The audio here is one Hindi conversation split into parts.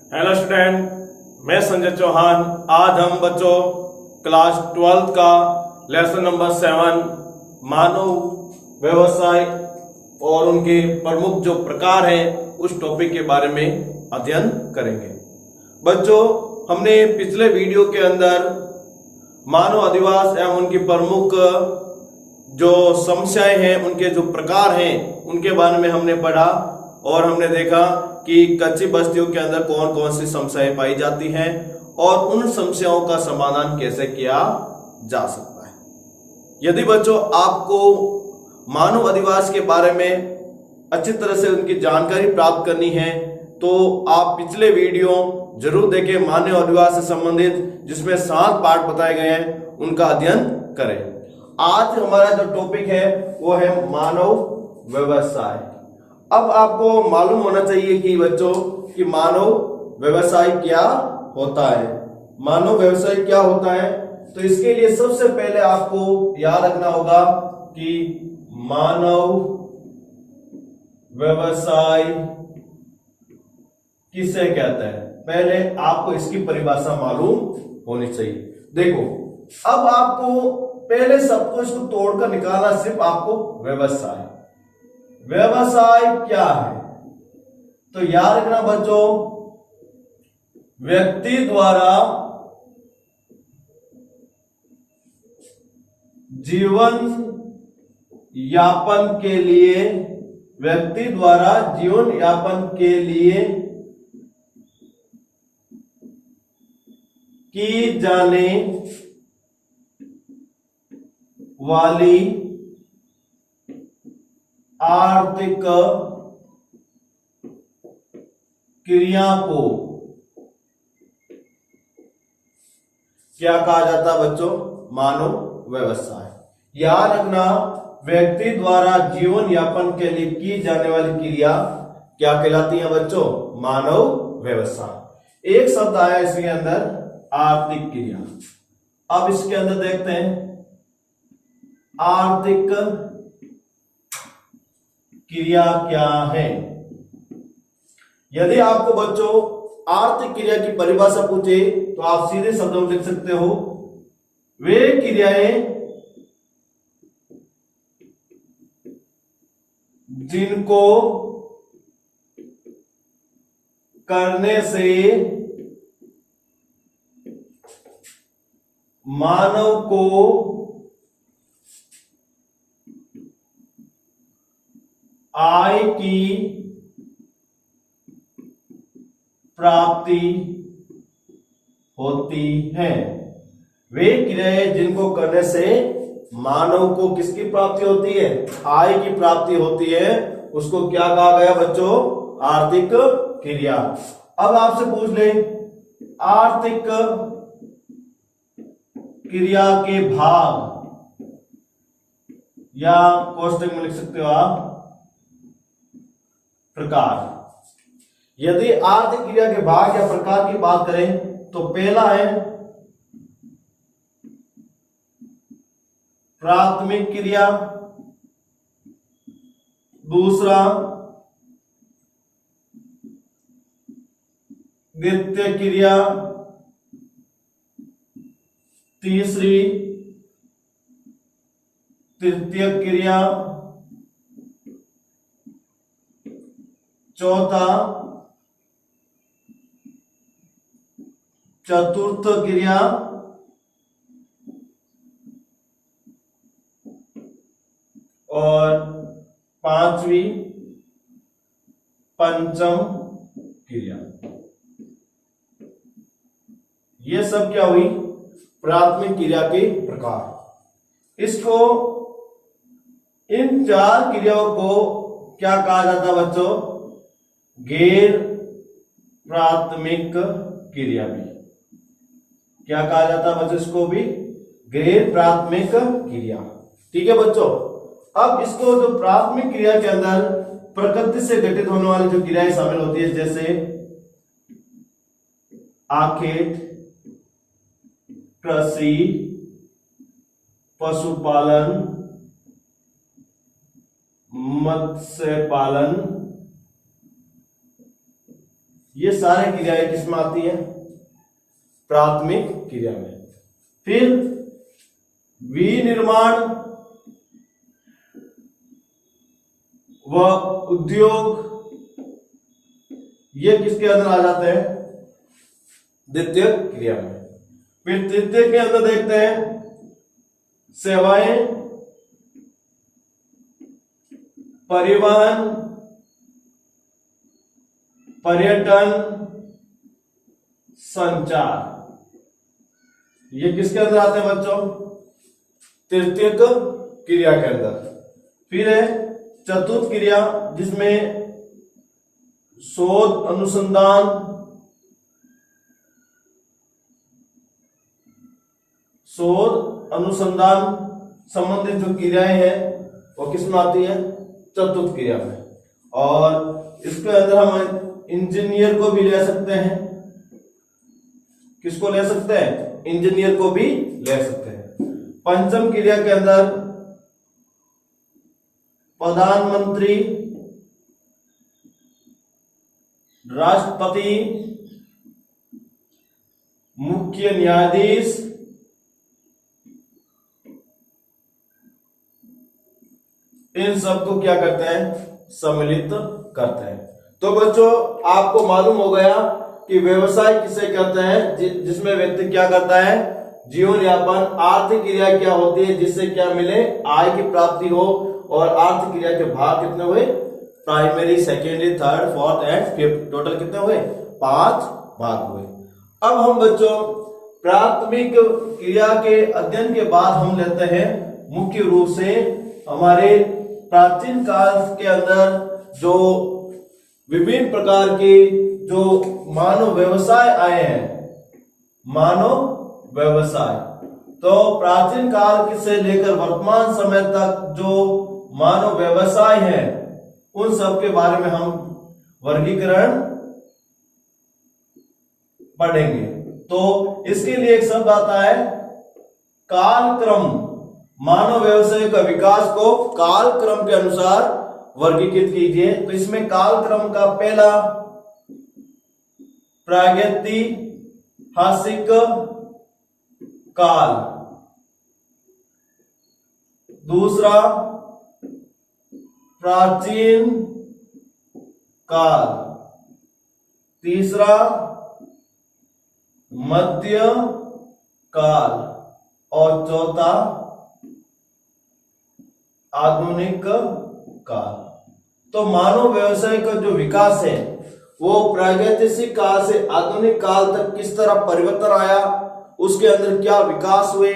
हेलो स्टूडेंट, मैं संजय चौहान। आज हम बच्चों क्लास 12 का लेसन नंबर 7 मानव व्यवसाय और उनके प्रमुख जो प्रकार हैं उस टॉपिक के बारे में अध्ययन करेंगे। बच्चों, हमने पिछले वीडियो के अंदर मानव अधिवास एवं उनकी प्रमुख जो समस्याएं हैं, उनके जो प्रकार हैं, उनके बारे में हमने पढ़ा और हमने देखा कि कच्ची बस्तियों के अंदर कौन कौन सी समस्याएं पाई जाती हैं और उन समस्याओं का समाधान कैसे किया जा सकता है। यदि बच्चों आपको मानव अधिवास के बारे में अच्छी तरह से उनकी जानकारी प्राप्त करनी है तो आप पिछले वीडियो जरूर देखें। मानव अधिवास से संबंधित जिसमें 7 पार्ट बताए गए हैं उनका अध्ययन करें। आज हमारा जो टॉपिक है वो है मानव व्यवसाय। अब आपको मालूम होना चाहिए कि बच्चों कि मानव व्यवसाय क्या होता है। मानव व्यवसाय क्या होता है, तो इसके लिए सबसे पहले आपको याद रखना होगा कि मानव व्यवसाय किसे कहते हैं। पहले आपको इसकी परिभाषा मालूम होनी चाहिए। देखो, अब आपको पहले सब कुछ को तोड़कर निकालना, सिर्फ आपको व्यवसाय क्या है। तो याद रखना बच्चों, व्यक्ति द्वारा जीवन यापन के लिए की जाने वाली आर्थिक क्रिया को क्या कहा जाता है बच्चों? मानव व्यवसाय। याद रखना, व्यक्ति द्वारा जीवन यापन के लिए की जाने वाली क्रिया क्या कहलाती है बच्चों? मानव व्यवसाय। एक शब्द आया इसके अंदर, आर्थिक क्रिया। अब इसके अंदर देखते हैं आर्थिक क्रिया क्या है। यदि आपको बच्चों आर्थिक क्रिया की परिभाषा पूछे तो आप सीधे शब्दों में लिख सकते हो, वे क्रियाएं जिनको करने से मानव को आय की प्राप्ति होती है। वे क्रियाएं जिनको करने से मानव को किसकी प्राप्ति होती है? आय की प्राप्ति होती है, उसको क्या कहा गया बच्चों? आर्थिक क्रिया। अब आपसे पूछ ले, आर्थिक क्रिया के भाग या कोष्टक में लिख सकते हो आप प्रकार। यदि आर्थिक क्रिया के भाग या प्रकार की बात करें तो पहला है प्राथमिक क्रिया, दूसरा द्वितीय क्रिया, तीसरी तृतीय क्रिया, चौथा चतुर्थ क्रिया और पांचवी पंचम क्रिया। ये सब क्या हुई? प्राथमिक क्रिया के प्रकार। इसको, इन 4 क्रियाओं को क्या कहा जाता है बच्चों? गैर प्राथमिक क्रिया भी। क्या कहा जाता है बच्चों? इसको भी गैर प्राथमिक क्रिया। ठीक है बच्चों। अब इसको जो प्राथमिक क्रिया के अंदर प्रकृति से घटित होने वाली जो क्रियाएं शामिल होती है, जैसे आखेट, कृषि, पशुपालन, मत्स्य पालन, ये सारे क्रियाएं किसमें आती है? प्राथमिक क्रिया में। फिर विनिर्माण व उद्योग, ये किसके अंदर आ जाते हैं? द्वितीय क्रिया में। फिर तृतीय के अंदर देखते हैं सेवाएं, परिवहन, पर्यटन, संचार, ये किसके अंदर आते हैं बच्चों? तृतीय क्रिया के अंदर। फिर है चतुर्थ क्रिया, जिसमें शोध, अनुसंधान, संबंधित जो क्रियाएं हैं वो किसमें आती है? चतुर्थ क्रिया में। और इसके अंदर हम इंजीनियर को भी ले सकते हैं। किसको ले सकते हैं? इंजीनियर को भी ले सकते हैं। पंचम क्रिया के अंदर प्रधानमंत्री, राष्ट्रपति, मुख्य न्यायाधीश, इन सबको क्या करते हैं? सम्मिलित करते हैं। तो बच्चों आपको मालूम हो गया कि व्यवसाय किसे कहते हैं? जिसमें व्यक्ति क्या करता है? जीवन यापन। आर्थिक क्रिया क्या होती है? जिससे क्या मिले? आय की प्राप्ति हो। और आर्थिक क्रिया के भाग कितने हुए? Primary, secondary, third, fourth and fifth. Total कितने हुए? 5 भाग हुए। अब हम बच्चों प्राथमिक क्रिया के अध्ययन के बाद हम लेते हैं मुख्य रूप से हमारे प्राचीन काल के अंदर जो विभिन्न प्रकार के जो मानव व्यवसाय आए हैं। मानव व्यवसाय तो प्राचीन काल से लेकर वर्तमान समय तक जो मानव व्यवसाय है उन सब के बारे में हम वर्गीकरण पढ़ेंगे। तो इसके लिए एक शब्द आता है कालक्रम। मानव व्यवसाय का विकास को कालक्रम के अनुसार वर्गीकृत कीजिए। तो इसमें कालक्रम का पहला प्रागैतिहासिक काल, दूसरा प्राचीन काल, तीसरा मध्य काल और चौथा आधुनिक काल। तो मानव व्यवसाय का जो विकास है वो प्रागैतिहासिक काल से आधुनिक काल तक किस तरह परिवर्तन आया, उसके अंदर क्या विकास हुए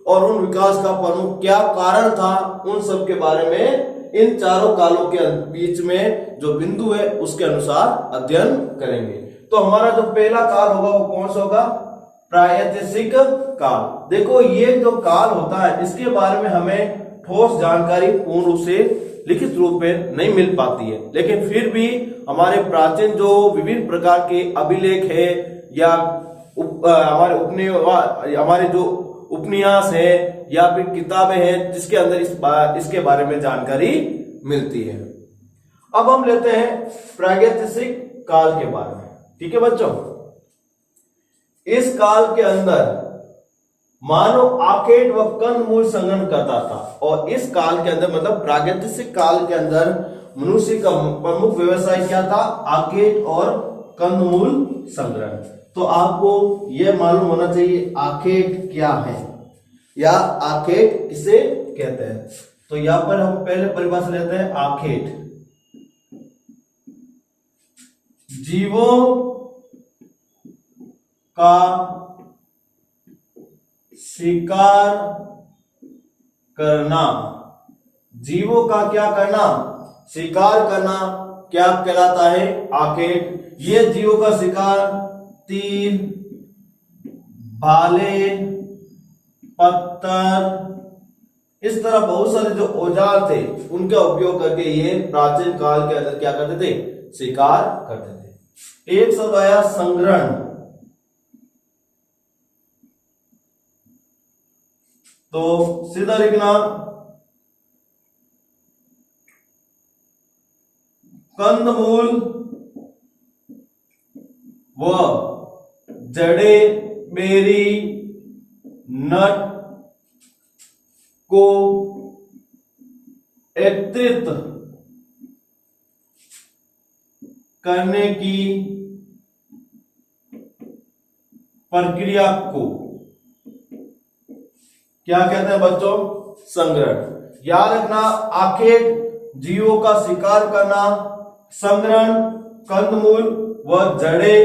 और उन विकास का प्रमुख क्या कारण था, उन सब के बारे में इन चारों कालों के बीच में जो बिंदु है उसके अनुसार अध्ययन करेंगे। तो हमारा जो पहला काल होगा वो कौन सा होगा? प्रागैतिहासिक काल। देखो ये जो काल होता है इसके बारे में हमें ठोस जानकारी पूर्ण रूप से लिखित रूप में नहीं मिल पाती है, लेकिन फिर भी हमारे प्राचीन जो विभिन्न प्रकार के अभिलेख है या हमारे जो उपन्यास है या फिर किताबें हैं जिसके अंदर इसके बारे में जानकारी मिलती है। अब हम लेते हैं प्रागैतिहासिक काल के बारे में। ठीक है बच्चों, इस काल के अंदर मानव आखेट व कंदमूल संग्रहण करता था। और इस काल के अंदर मतलब प्रागैतिहासिक काल के अंदर मनुष्य का प्रमुख व्यवसाय क्या था? आखेट और कंदमूल संग्रहण। तो आपको यह मालूम होना चाहिए आखेट क्या है या आखेट किसे कहते हैं। तो यहां पर हम पहले परिभाषा लेते हैं आखेट। जीवों का शिकार करना। जीवों का क्या करना? शिकार करना क्या कहलाता है? आखेट। ये जीवों का शिकार तीर, भाले, पत्थर, इस तरह बहुत सारे जो औजार थे उनका उपयोग करके ये प्राचीन काल के अंदर क्या करते थे? शिकार करते थे। एक शब्द आया संग्रहण। तो सीधा लिखना कंदमूल वह जड़े बेरी नट को एकत्रित करने की प्रक्रिया को क्या कहते हैं बच्चों? संग्रहण। याद रखना, आखेट जीवों का शिकार करना, संग्रहण कंदमूल व जड़े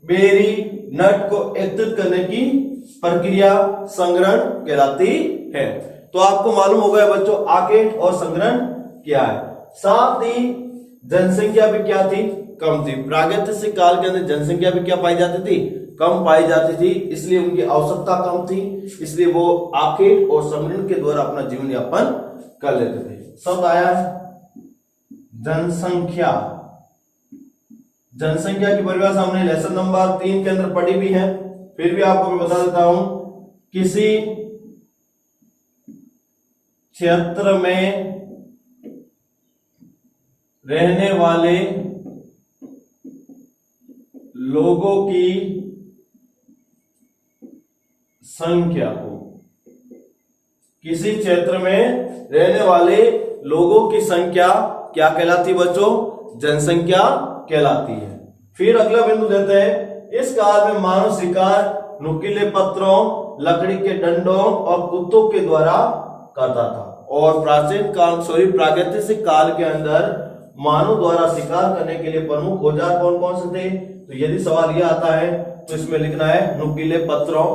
बेरी नट को एकत्रित करने की प्रक्रिया संग्रहण कहलाती है। तो आपको मालूम हो गया बच्चों आखेट और संग्रहण क्या है। साथ ही जनसंख्या भी क्या थी? कम थी। प्रागैतिहासिक काल के अंदर जनसंख्या भी क्या पाई जाती थी? कम पाई जाती थी, इसलिए उनकी आवश्यकता कम थी, इसलिए वो आखेट और संग्रहण के द्वारा अपना जीवन यापन कर लेते थे। शब्द आया जनसंख्या। जनसंख्या की परिभाषा हमने लेसन नंबर 3 के अंदर पढ़ी भी है, फिर भी आपको मैं बता देता हूं। किसी क्षेत्र में रहने वाले लोगों की संख्या को, किसी क्षेत्र में रहने वाले लोगों की संख्या क्या कहलाती है बच्चों? जनसंख्या कहलाती है। फिर अगला बिंदु देते हैं, इस काल में मानव शिकार नुकीले पत्थरों, लकड़ी के डंडों और कुत्तों के द्वारा करता था। और प्रागैतिहासिक काल के अंदर मानव द्वारा शिकार करने के लिए प्रमुख औजार कौन कौन से थे? तो यदि सवाल यह आता है तो इसमें लिखना है नुकीले पत्थरों,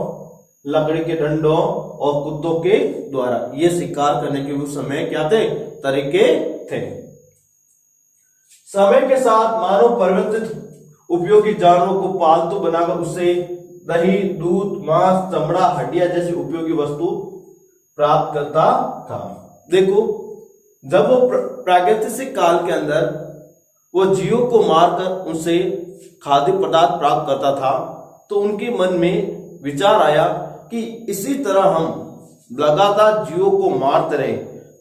लकड़ी के डंडों और कुत्तों के द्वारा। ये शिकार करने के उस समय क्या थे? तरीके थे। समय के साथ मानव परिवर्तित उपयोगी जानवरों को पालतू बनाकर उससे दही, दूध, मांस, चमड़ा, हड्डियां जैसी उपयोगी वस्तु प्राप्त करता था। देखो, जब वो प्रागैतिहासिक काल के अंदर वो जीवों को मारकर उनसे खाद्य पदार्थ प्राप्त करता था, तो उनके मन में विचार आया कि इसी तरह हम लगातार जीवों को मारते रहे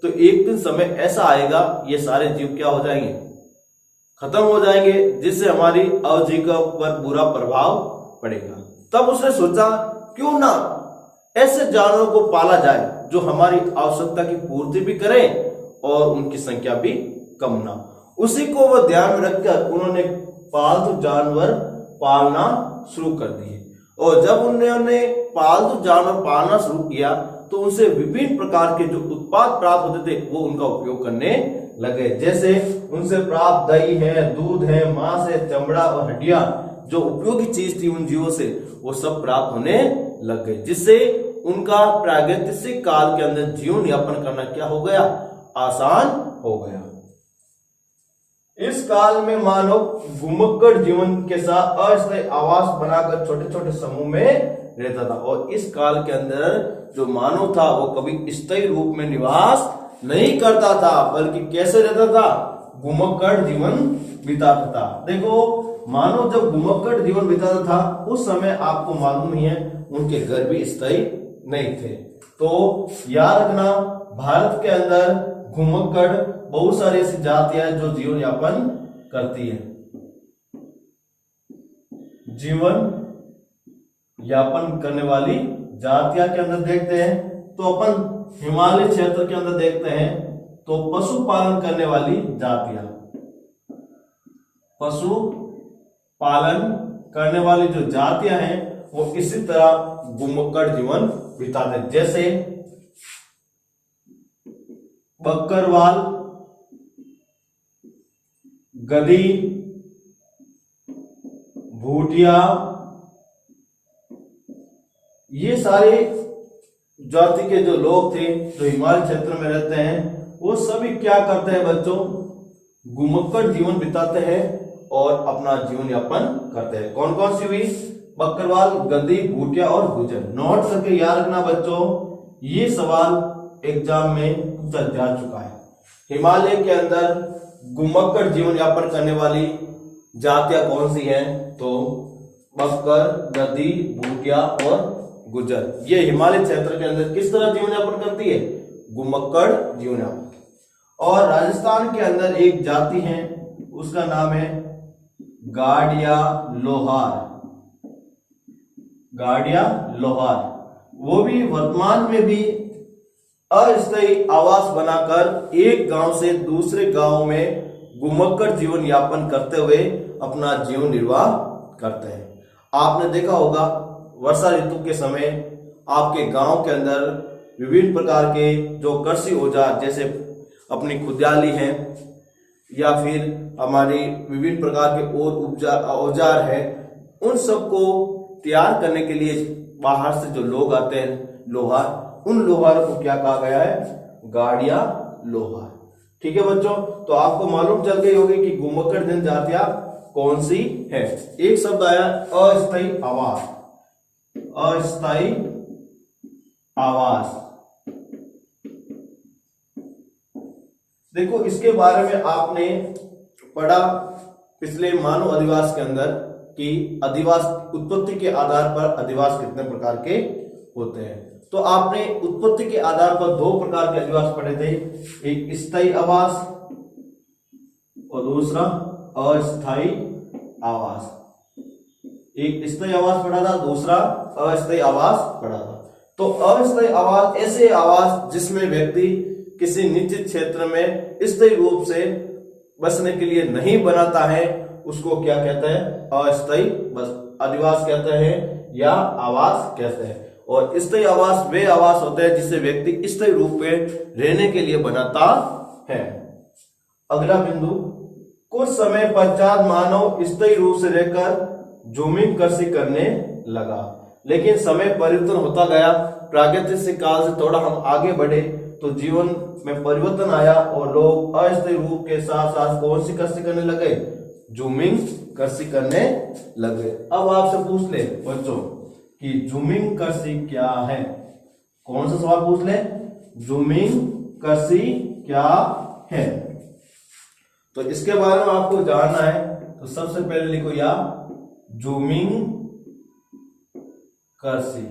तो एक दिन समय ऐसा आएगा ये सारे जीव क्या हो जाएंगे? खत्म हो जाएंगे, जिससे हमारी आजीविका पर बुरा प्रभाव पड़ेगा। तब उसने सोचा क्यों ना ऐसे जानवरों को पाला जाए जो हमारी आवश्यकता की पूर्ति भी करें और उनकी संख्या भी कम ना। उसी को वह ध्यान में रखकर उन्होंने पालतू जानवर पालना शुरू कर दिए। और जब उन्होंने पालतू जानवर पालना शुरू किया तो उनसे विभिन्न प्रकार के जो उत्पाद प्राप्त होते थे वो उनका उपयोग करने लगे। जैसे उनसे प्राप्त दही है, दूध है, मांस है, चमड़ा और हड्डियां, जो उपयोगी चीज थी उन जीवों से, वो सब प्राप्त होने लग गए, जिससे उनका प्रागैतिहासिक काल के अंदर जीवन यापन करना क्या हो गया? आसान हो गया। इस काल में मानव घुमक्कड़ जीवन के साथ अस्थायी आवास बनाकर छोटे छोटे समूह में रहता था। और इस काल के अंदर जो मानव था वो कभी स्थायी रूप में निवास नहीं करता था, बल्कि कैसे रहता था? घुमक्कड़ जीवन बिताता था। देखो, मानव जब घुमक्कड़ जीवन बिताता था उस समय आपको मालूम ही है उनके घर भी स्थायी नहीं थे। तो याद रखना, भारत के अंदर घुमक्कड़ बहुत सारी ऐसी जातियां जो जीवन यापन करती है। जीवन यापन करने वाली जातियां के अंदर देखते हैं तो अपन हिमालय क्षेत्र के अंदर देखते हैं तो पशुपालन करने वाली जातियां, पशु पालन करने वाली जो जातियां हैं वो इसी तरह घुमक्कड़ जीवन बिताते हैं। जैसे बकरवाल, गधी, भूटिया, ये सारे जाति के जो लोग थे जो हिमालय क्षेत्र में रहते हैं वो सभी क्या करते हैं बच्चों? घुमक्कड़ जीवन बिताते हैं और अपना जीवन यापन करते हैं। कौन कौन सी हुई? बकरवाल, गधी, भूटिया और गुजर। नोट करके याद रखना बच्चों, ये सवाल एग्जाम में पूछा जा चुका है। हिमालय के अंदर घुमक्कड़ जीवन यापन करने वाली जातियां कौन सी हैं? तो बकर, गधी, भूटिया और गुजर। ये हिमालय क्षेत्र के अंदर किस तरह जीवन यापन करती है? घुमक्कड़ जीवन यापन। और राजस्थान के अंदर एक जाति है, उसका नाम है गार्ड या लोहार, गार्ड या लोहार, वो भी वर्तमान में भी अस्थायी आवास बनाकर एक गांव से दूसरे गांव में घुमक्कड़ जीवन यापन करते हुए अपना जीवन निर्वाह करते हैं। आपने देखा होगा वर्षा ऋतु के समय आपके गांव के अंदर विभिन्न प्रकार के जो कृषि औजार जैसे अपनी खुदाली है या फिर हमारी विभिन्न प्रकार के और औजार है, उन सबको तैयार करने के लिए बाहर से जो लोग आते हैं लोहार, उन लोहारों को क्या कहा गया है? गार्ड या लोहार। ठीक है बच्चों, तो आपको मालूम चल गई होगी कि घुमक्कड़ जनजातियां कौन सी है। एक शब्द आया अस्थायी आवास, अस्थायी आवास। देखो इसके बारे में आपने पढ़ा पिछले मानव अधिवास के अंदर कि अधिवास उत्पत्ति के आधार पर अधिवास कितने प्रकार के होते हैं। तो आपने उत्पत्ति के आधार पर दो प्रकार के अधिवास पढ़े थे, एक स्थायी आवास और दूसरा अस्थायी आवास। एक स्थायी आवास पढ़ा था, दूसरा अस्थायी आवास पढ़ा था। तो अस्थायी आवास ऐसे आवास जिसमें व्यक्ति किसी निश्चित क्षेत्र में स्थायी रूप से बसने के लिए नहीं बनाता है, उसको क्या कहते हैं? अस्थायी अधिवास कहते हैं या आवास कहते हैं। और स्थायी आवास वे आवास होते हैं जिसे व्यक्ति स्थायी रूप में रहने के लिए बनाता है। अगला बिंदु, कुछ समय पश्चात मानव स्थायी रूप से रहकर जूमिंग कृषि करने लगा, लेकिन समय परिवर्तन होता गया। प्रागैतिहासिक काल से थोड़ा हम आगे बढ़े तो जीवन में परिवर्तन आया और लोग अस्थायी रूप के साथ साथ कौन सी कृषि करने लगे? जूमिंग कृषि करने लगे। अब आपसे पूछ ले बच्चों कि जूमिंग कृषि क्या है? कौन सा सवाल पूछ ले? जूमिंग कृषि क्या है? तो इसके बारे में आपको जानना है तो सबसे पहले लिखो या जूमिंग कृषि।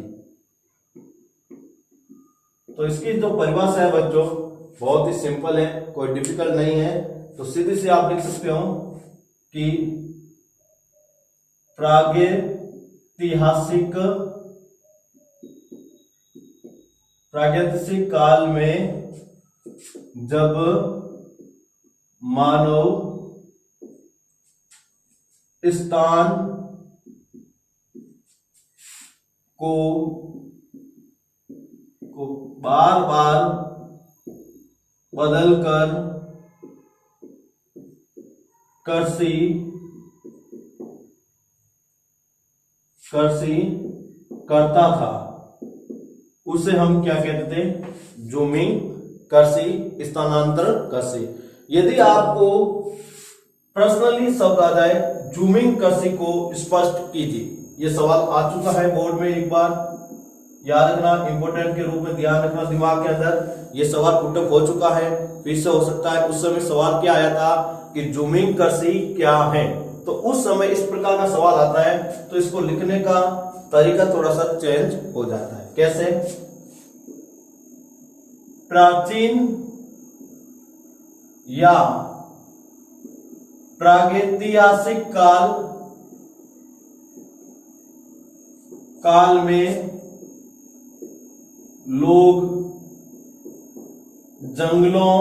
तो इसकी जो परिभाषा है बच्चों बहुत ही सिंपल है, कोई डिफिकल्ट नहीं है। तो सीधे से आप लिख सकते हो कि प्रागैतिहासिक काल में जब मानव स्थान को बार बार बदलकर कृषि करता था, उसे हम क्या कहते थे? जूमिंग कृषि, स्थानांतर कृषि। यदि आपको पर्सनली शब्द आ जाए जूमिंग कृषि को स्पष्ट कीजिए, यह सवाल आ चुका है बोर्ड में, एक बार याद रखना, इंपोर्टेंट के रूप में ध्यान रखना दिमाग के अंदर। यह सवाल पुटअप हो चुका है, फिर से हो सकता है। उस समय सवाल क्या आया था कि जूमिंग कृषि क्या है, तो उस समय इस प्रकार का सवाल आता है तो इसको लिखने का तरीका थोड़ा सा चेंज हो जाता है। कैसे? प्राचीन या प्रागैतिहासिक काल में लोग जंगलों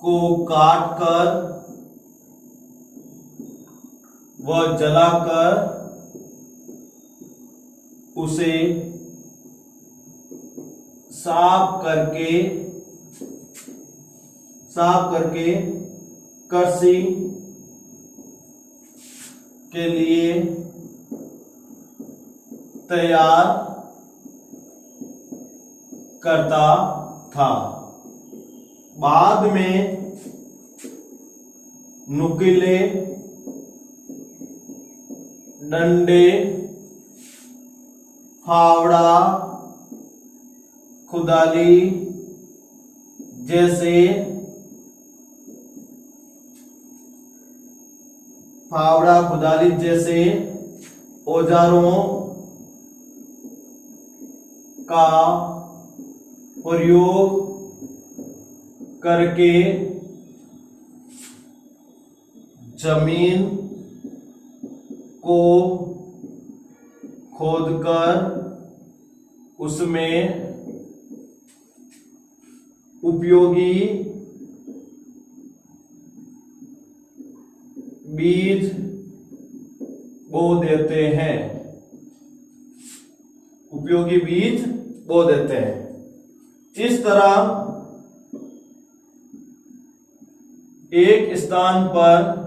को काटकर व जलाकर उसे साफ करके कृषि के लिए तैयार करता था। बाद में नुकीले डंडे, फावड़ा, खुदाली जैसे औजारों का प्रयोग करके जमीन को खोदकर उसमें उपयोगी बीज बो देते हैं, उपयोगी बीज बो देते हैं। इस तरह एक स्थान पर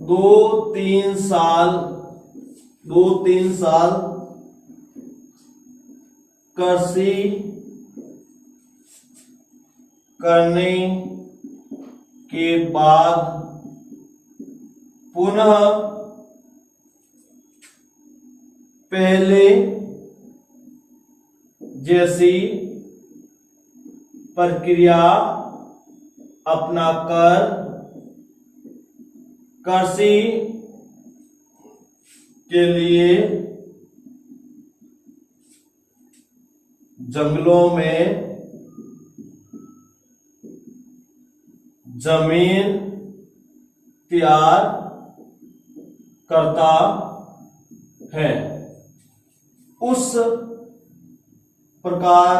2-3 साल कृषि करने के बाद पुनः पहले जैसी प्रक्रिया अपनाकर कृषि के लिए जंगलों में जमीन तैयार करता है। उस प्रकार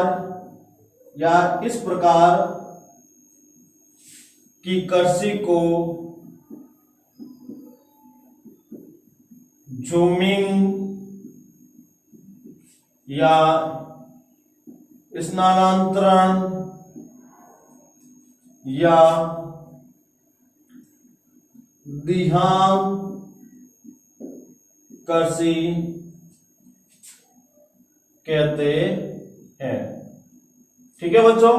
या इस प्रकार की कृषि को ज़ूमिंग या स्थानांतरण या दिहांग कृषि कहते हैं। ठीक है बच्चों,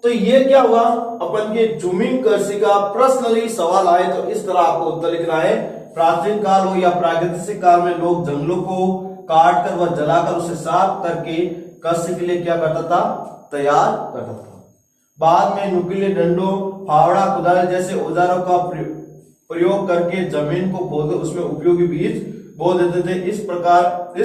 तो ये क्या हुआ, अपन के ज़ूमिंग कृषि का पर्सनली सवाल आए तो इस तरह आपको उत्तर लिखना है। प्राचीन काल हो या प्रागैतिहासिक काल में लोग जंगलों को काट कर व जलाकर उसे साफ करके कृषि के लिए क्या करता था, तैयार करता था। बाद में नुकीले डंडों, फावड़ा, कुदाल जैसे औजारों का प्रयोग करके जमीन को खोदकर उसमें उपयोगी बीज बो देते थे। इस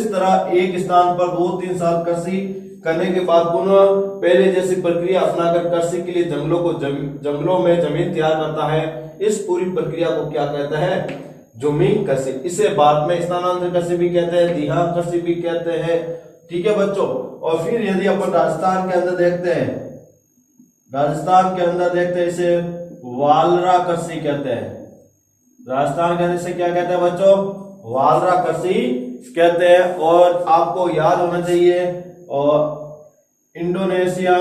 तरह एक स्थान पर 2-3 साल कृषि करने के बाद पुनः पहले जैसी प्रक्रिया अपनाकर कृषि के लिए जंगलों में जमीन तैयार करता है। इस पूरी प्रक्रिया को क्या कहता है, ज़ूमिंग कृषि। इसे बाद में स्थानांतरण कृषि भी कहते हैं, दिहांग कृषि भी कहते हैं। ठीक है बच्चों, और फिर यदि अपन राजस्थान के अंदर देखते हैं, इसे वालरा कृषि कहते हैं। राजस्थान के अंदर इसे क्या कहते हैं बच्चों, वालरा कृषि कहते हैं। और आपको याद होना चाहिए, और इंडोनेशिया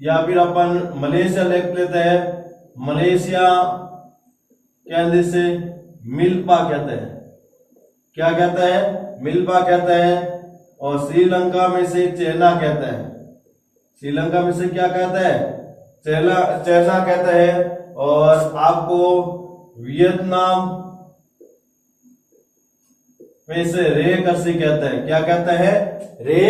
या फिर अपन मलेशिया देख लेते हैं। मलेशिया के अंदर से मिल्पा कहते हैं। क्या कहते हैं, मिल्पा कहते हैं। और श्रीलंका में से चेना कहते हैं। श्रीलंका में से क्या कहते हैं, चेना कहते हैं। और आपको वियतनाम में से रे कृषि कहते हैं। क्या कहते हैं, रे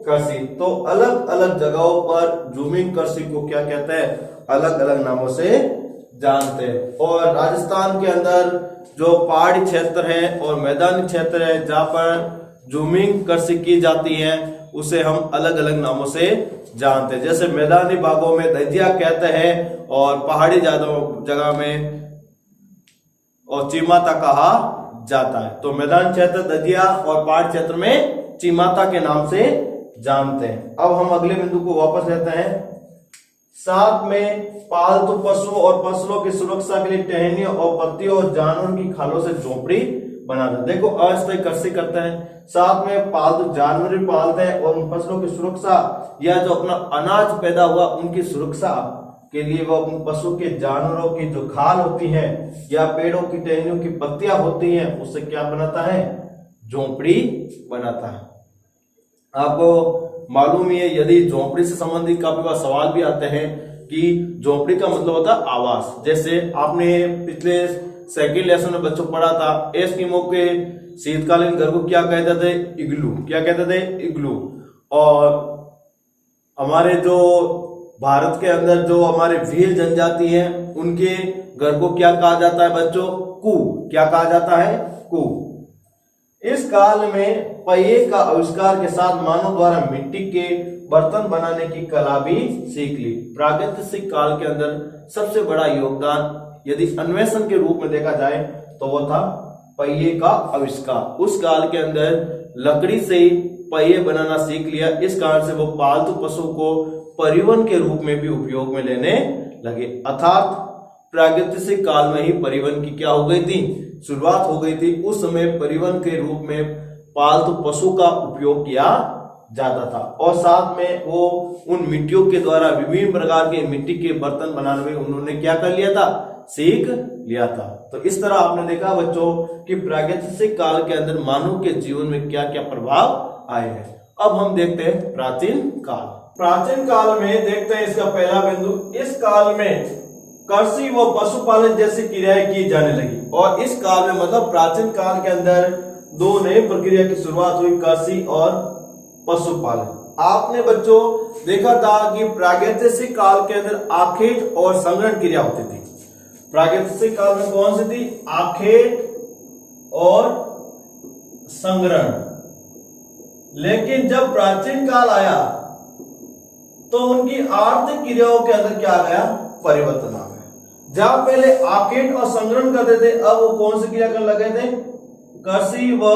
कृषि। तो अलग अलग जगहों पर ज़ूमिंग कृषि को क्या कहते हैं, अलग अलग नामों से जानते हैं। और राजस्थान के अंदर जो पहाड़ी क्षेत्र है और मैदानी क्षेत्र है जहां पर ज़ूमिंग कृषि की जाती है उसे हम अलग अलग नामों से जानते हैं। जैसे मैदानी भागों में दजिया कहते हैं और पहाड़ी जगह में और चीमाता कहा जाता है। तो मैदान क्षेत्र दजिया और पहाड़ क्षेत्र में चीमाता के नाम से जानते हैं। अब हम अगले बिंदु को वापस लेते हैं। साथ में पालतू पशु और फसलों की सुरक्षा के लिए टहनियों और पत्तियों और जानवरों की खालों से झोपड़ी बनाते हैं। देखो अस्थायी कृषि करते हैं, साथ में पालतू जानवर भी पालते हैं और उन फसलों की सुरक्षा या जो अपना अनाज पैदा हुआ उनकी सुरक्षा के लिए वो अपने पशु के जानवरों की जो खाल होती है या पेड़ों की टहनियों की पत्तियां होती हैं उससे क्या बनाता है, झोपड़ी बनाता है। आपको मालूम ही है, यदि झोपड़ी से संबंधित काफी बार सवाल भी आते हैं कि झोपड़ी का मतलब होता है आवास। जैसे आपने पिछले सेकंड लेसन में बच्चों पढ़ा था, एस्किमो के शीतकालीन घर को क्या कहते थे, इग्लू। क्या कहते थे, इग्लू। और हमारे जो भारत के अंदर जो हमारे भील जनजाति है उनके घर को क्या कहा जाता है बच्चों, कू। क्या कहा जाता है, कू। इस काल में पहिए का आविष्कार के साथ मानव द्वारा मिट्टी के बर्तन बनाने की कला भी सीख ली। प्रागैतिहासिक काल के अंदर सबसे बड़ा योगदान यदि अन्वेषण के रूप में देखा जाए तो वो था पहिए का आविष्कार। उस काल के अंदर लकड़ी से पहिए बनाना सीख लिया। इस कारण से वो पालतू पशु को परिवहन के रूप में भी उपयोग में लेने लगे। अर्थात प्रागैतिहासिक काल में ही परिवहन की क्या हो गई थी, शुरुआत हो गई थी। उस समय परिवहन के रूप में पालतू पशु का उपयोग किया जाता था और साथ में वो उन मिट्टियों के द्वारा विभिन्न प्रकार के मिट्टी के बर्तन बनाने में उन्होंने क्या कर लिया था, सीख लिया था। तो इस तरह आपने देखा बच्चों कि प्रागैतिहासिक काल के अंदर मानव के जीवन में क्या क्या प्रभाव आए हैं। अब हम देखते हैं प्राचीन काल। प्राचीन काल में देखते हैं इसका पहला बिंदु, इस काल में कृषि व पशुपालन जैसी क्रियाएं की जाने लगी। और इस काल में मतलब प्राचीन काल के अंदर दो नई प्रक्रिया की शुरुआत हुई, कृषि और पशुपालन। आपने बच्चों देखा था कि प्रागैतिहासिक काल के अंदर आखेट और संग्रहण क्रिया होती थी। प्रागैतिहासिक काल में कौन सी थी, आखेट और संग्रहण। लेकिन जब प्राचीन काल आया तो उनकी आर्थिक क्रियाओं के अंदर क्या आ गया, परिवर्तन आ गया। जहां पहले आखेट और संग्रहण करते थे, अब वो कौन सी क्रिया करने लगे थे, कृषि व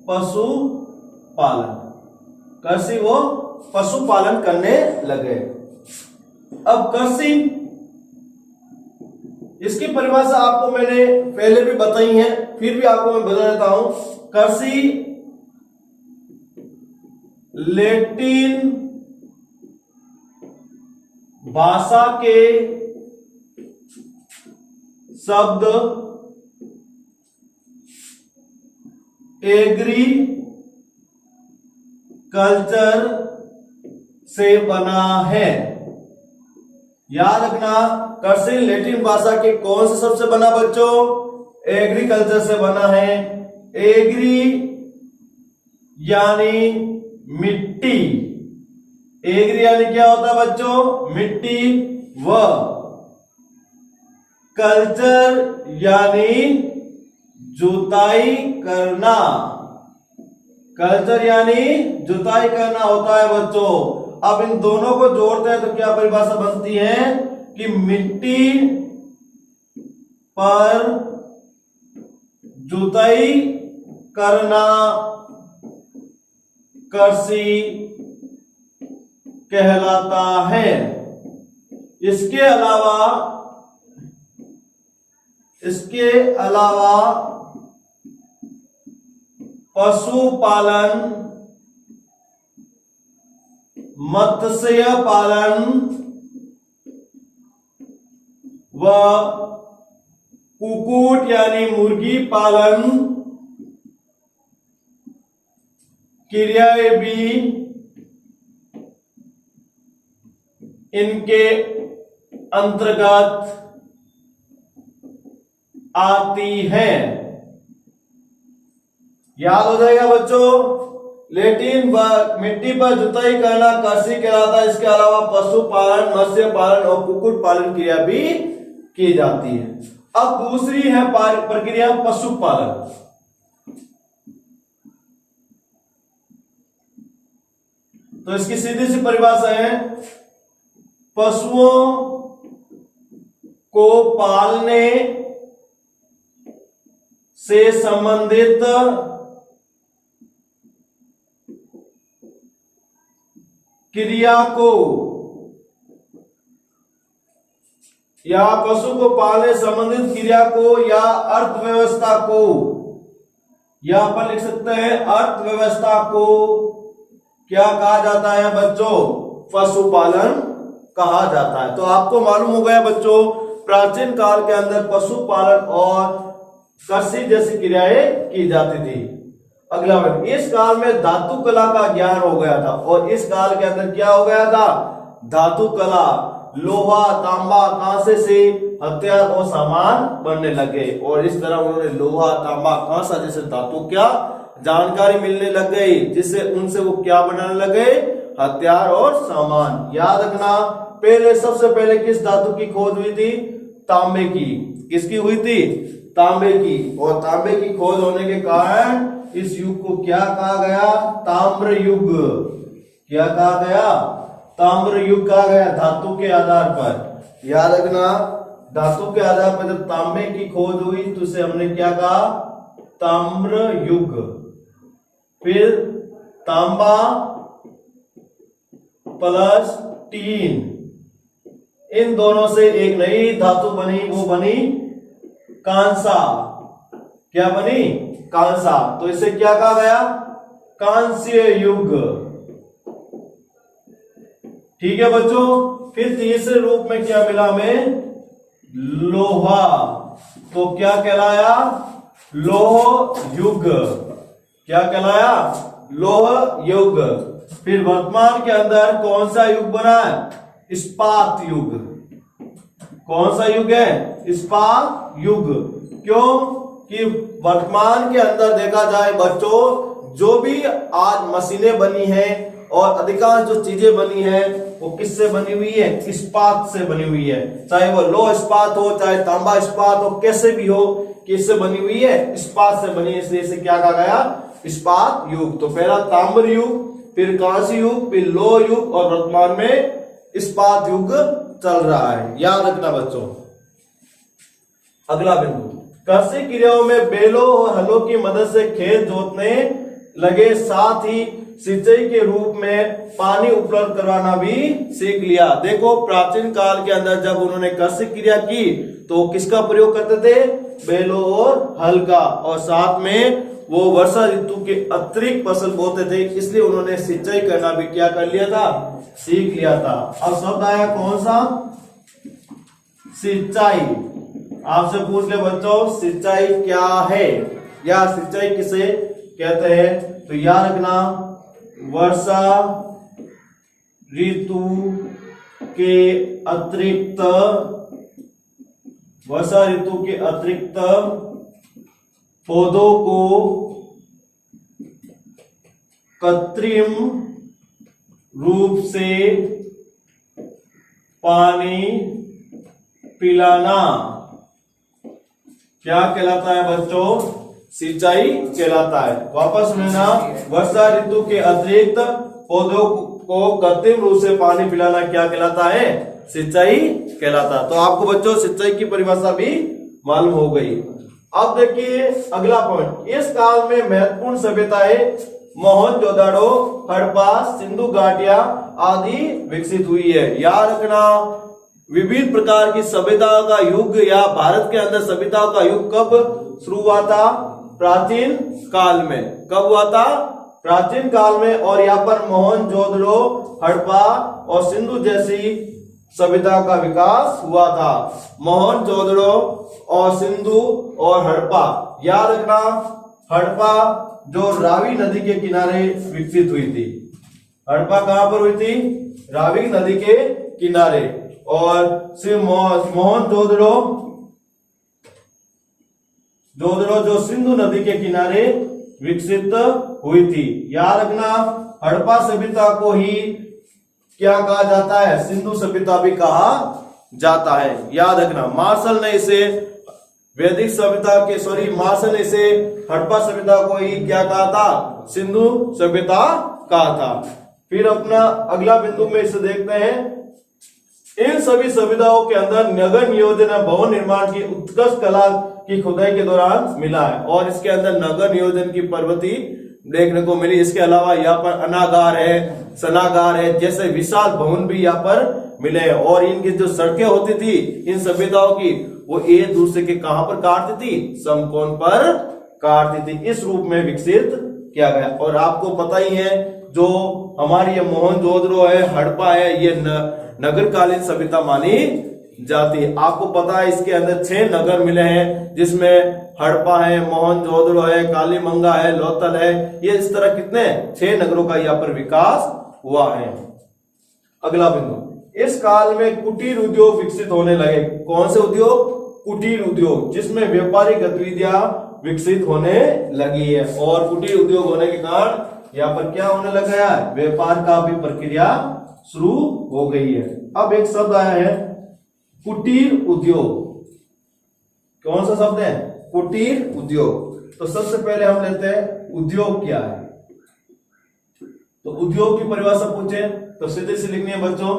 पशुपालन। कृषि व पशुपालन करने लगे। अब कृषि, इसकी परिभाषा आपको मैंने पहले भी बताई है, फिर भी आपको मैं बता देता हूं। कृषि लैटिन भाषा के शब्द एग्री कल्चर से बना है। याद रखना, कृषि लैटिन भाषा के कौन से शब्द से बना बच्चों, एग्रीकल्चर से बना है। एग्री यानी मिट्टी, एग्री यानी क्या होता है बच्चों, मिट्टी, व कल्चर यानी जुताई करना। कल्चर यानी जुताई करना होता है बच्चों। अब इन दोनों को जोड़ते हैं तो क्या परिभाषा बनती है कि मिट्टी पर जुताई करना कृषि कहलाता है। इसके अलावा पशुपालन, मत्स्य पालन व कुक्कुट यानी मुर्गी पालन क्रियाएं भी इनके अंतर्गत आती है। याद हो जाएगा बच्चों, लैटिन मिट्टी पर जुताई करना कृषि कहलाता है। इसके अलावा पशुपालन, मत्स्य पालन और कुक्कुट पालन क्रिया भी की जाती है। अब दूसरी है प्रक्रिया पशुपालन। तो इसकी सीधी सी परिभाषा है, पशुओं को पालने से संबंधित क्रिया को या पशु को पालने संबंधित क्रिया को या अर्थव्यवस्था को, यहां पर लिख सकते हैं अर्थव्यवस्था को क्या कहा जाता है बच्चों, पशुपालन कहा जाता है। तो आपको मालूम हो गया बच्चों, प्राचीन काल के अंदर पशुपालन और कृषि जैसी क्रियाएं की जाती थी। अगला वर्ग, इस काल में धातु कला का ज्ञान हो गया था। और इस काल के अंदर क्या हो गया था, धातु कला, लोहा, तांबा, कांसे से हथियार और सामान बनने लगे। और इस तरह उन्होंने लोहा, तांबा, कांसा जैसे धातु क्या जानकारी मिलने लग गई, जिससे उनसे वो क्या बनाने लगे, हथियार और सामान। याद रखना, पहले सबसे पहले किस धातु की खोज हुई थी, तांबे की। किसकी हुई थी, तांबे की, और तांबे की खोज होने के कारण इस युग को क्या कहा गया? ताम्र युग। क्या कहा गया? ताम्र युग कहा गया, धातु के आधार पर। याद रखना, धातु के आधार पर जब तांबे की खोज हुई तो उसे हमने क्या कहा? ताम्र युग। फिर तांबा प्लस टीन, इन दोनों से एक नई धातु बनी, वो बनी कांसा। क्या बनी? कांसा। तो इसे क्या कहा गया? कांस्य युग। ठीक है बच्चों। फिर तीसरे रूप में क्या मिला हमें? लोहा। तो क्या कहलाया? लोह युग। क्या कहलाया? लोह युग। फिर वर्तमान के अंदर कौन सा युग बना है? इस्पात युग। कौन सा युग है? इस्पात युग। क्यों कि वर्तमान के अंदर देखा जाए बच्चों, जो भी आज मशीनें बनी हैं और अधिकांश जो चीजें बनी हैं वो किससे बनी हुई है? इस्पात से बनी हुई है। चाहे वो लोह इस्पात हो, चाहे तांबा इस्पात हो, कैसे भी हो, किससे बनी हुई है? इस्पात से बनी है। इसलिए इसे क्या कहा गया? इस्पात युग। तो पहला ताम्र युग, फिर कांस्य युग, फिर लोह युग, और वर्तमान में इस्पात युग चल रहा है। याद रखना बच्चों। अगला बिंदु, कृषि क्रियाओं में बैलों और हलों की मदद से खेत जोतने लगे, साथ ही सिंचाई के रूप में पानी उपलब्ध करवाना भी सीख लिया। देखो, प्राचीन काल के अंदर जब उन्होंने कृषि क्रिया की तो किसका प्रयोग करते थे? बैलों और हल का, और साथ में वो वर्षा ऋतु के अतिरिक्त फसल बोते थे। इसलिए उन्होंने सिंचाई करना भी क्या कर लिया था? सीख लिया था। अब शब्द आया कौन सा? सिंचाई। आपसे पूछ ले बच्चों, सिंचाई क्या है या सिंचाई किसे कहते हैं? तो याद रखना, वर्षा ऋतु के अतिरिक्त, वर्षा ऋतु के अतिरिक्त पौधों को कृत्रिम रूप से पानी पिलाना क्या कहलाता है बच्चों? सिंचाई कहलाता है। वापस लेना, वर्षा ऋतु के अतिरिक्त पौधों को कृत्रिम रूप से पानी पिलाना क्या कहलाता है? सिंचाई कहलाता है। तो आपको बच्चों सिंचाई की परिभाषा भी मालूम हो गई। अब देखिए अगला पॉइंट, इस काल में महत्वपूर्ण सभ्यताएं मोहनजोदड़ो, हड़प्पा, सिंधु घाटिया आदि विकसित हुई है। याद रखना, विभिन्न प्रकार की सभ्यताओं का युग या भारत के अंदर सभ्यताओं का युग कब शुरू हुआ था? प्राचीन काल में। कब हुआ था? प्राचीन काल में। और यहाँ पर मोहनजोदड़ो, हड़प्पा और सिंधु जैसी सभ्यता का विकास हुआ था। मोहनजोदड़ो और सिंधु और हड़प्पा। याद रखना, हड़प्पा जो रावी नदी के किनारे विकसित हुई थी। हड़प्पा कहां पर हुई थी? रावी नदी के किनारे। और मोहनजोदड़ो जो सिंधु नदी के किनारे विकसित हुई थी। याद रखना, हड़प्पा सभ्यता को ही क्या कहा जाता है? सिंधु सभ्यता भी कहा जाता है। याद रखना, मार्शल ने इसे वैदिक सभ्यता के मार्शल ने इसे हड़प्पा सभ्यता को ही क्या कहा था? सिंधु सभ्यता कहा था। फिर अपना अगला बिंदु में इसे देखते हैं, इन सभी सभ्यताओं के अंदर नगर नियोजन और भवन निर्माण की उत्कृष्ट कला की खुदाई के दौरान मिला है, और इसके अंदर नगर नियोजन की प्रवृत्ति देखने को मिली। इसके अलावा यहाँ पर अनागार है, सनागार है, जैसे विशाल भवन भी यहाँ पर मिले हैं। और इनकी जो सड़कें होती थी इन सभ्यताओं की, वो एक दूसरे के कहां पर काटती थी? समकोण पर काटती थी। इस रूप में विकसित किया गया। और आपको पता ही है, जो हमारी ये मोहनजोदड़ो है, हड़प्पा है, ये नगरकालीन सभ्यता मानी जाती है। आपको पता है इसके अंदर 6 नगर मिले हैं, जिसमें हड़प्पा है, मोहनजोदड़ो है, कालीमंगा है, लोथल है। ये इस तरह कितने 6 नगरों का यहाँ पर विकास हुआ है। अगला बिंदु, इस काल में कुटीर उद्योग विकसित होने लगे। कौन से उद्योग? कुटीर उद्योग, जिसमें व्यापारिक गतिविधियां विकसित होने लगी है। और कुटीर उद्योग होने के कारण यहाँ पर क्या होने लगा है? व्यापार का भी प्रक्रिया शुरू हो गई है। अब एक शब्द आया है कुटीर उद्योग। कौन सा शब्द है? कुटीर उद्योग। तो सबसे पहले हम लेते हैं उद्योग क्या है। तो उद्योग की परिभाषा पूछे तो सीधे से लिखनी है बच्चों,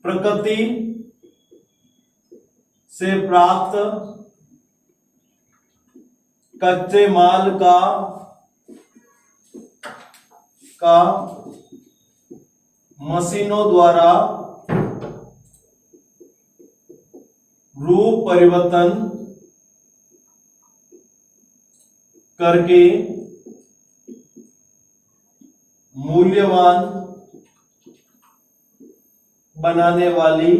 प्रकृति से प्राप्त कच्चे माल का मशीनों द्वारा रूप परिवर्तन करके मूल्यवान बनाने वाली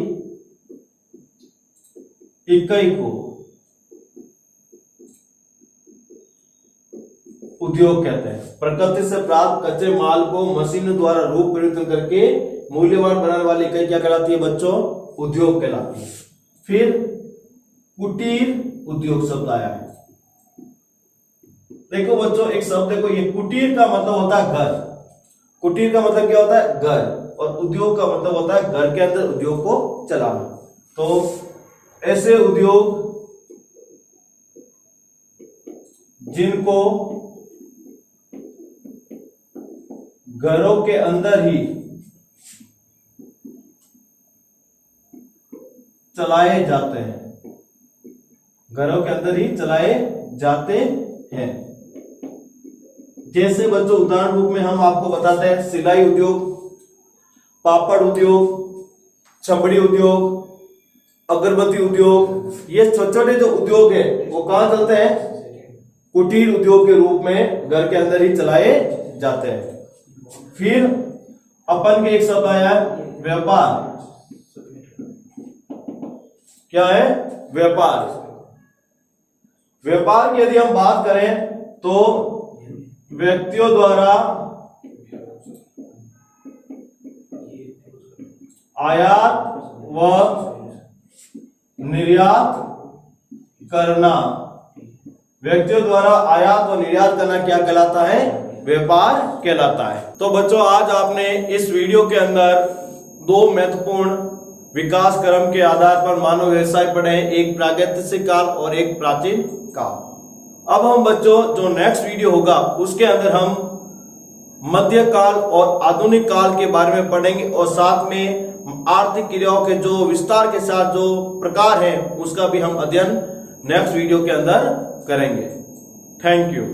इकाई को उद्योग कहते हैं। प्रकृति से प्राप्त कच्चे माल को मशीन द्वारा रूप परिवर्तन करके मूल्यवान बनाने वाली इकाई क्या कहलाती है बच्चों? उद्योग कहलाती है। फिर कुटीर उद्योग शब्द आया है। देखो बच्चों, एक शब्द देखो, ये कुटीर का मतलब होता है घर। कुटीर का मतलब क्या होता है? घर। और उद्योग का मतलब होता है घर के अंदर उद्योग को चलाना। तो ऐसे उद्योग जिनको घरों के अंदर ही चलाए जाते हैं, घरों के अंदर ही चलाए जाते हैं। जैसे बच्चों उदाहरण रूप में हम आपको बताते हैं सिलाई उद्योग, पापड़ उद्योग, चमड़ी उद्योग, अगरबत्ती उद्योग। ये छोटे छोटे जो उद्योग है वो कहां चलते हैं? कुटीर उद्योग के रूप में घर के अंदर ही चलाए जाते हैं। फिर अपन के एक शब्द आया है व्यापार। क्या है? व्यापार। व्यापार की यदि हम बात करें तो व्यक्तियों द्वारा आयात व निर्यात करना, व्यक्तियों द्वारा आयात व निर्यात करना क्या कहलाता है? व्यापार कहलाता है। तो बच्चों आज आपने इस वीडियो के अंदर दो महत्वपूर्ण विकास क्रम के आधार पर मानव व्यवसाय पढ़े, एक प्रागैतिहासिक काल और एक प्राचीन काल। अब हम बच्चों जो नेक्स्ट वीडियो होगा उसके अंदर हम मध्यकाल और आधुनिक काल के बारे में पढ़ेंगे और साथ में आर्थिक क्रियाओं के जो विस्तार के साथ जो प्रकार है उसका भी हम अध्ययन नेक्स्ट वीडियो के अंदर करेंगे। Thank you.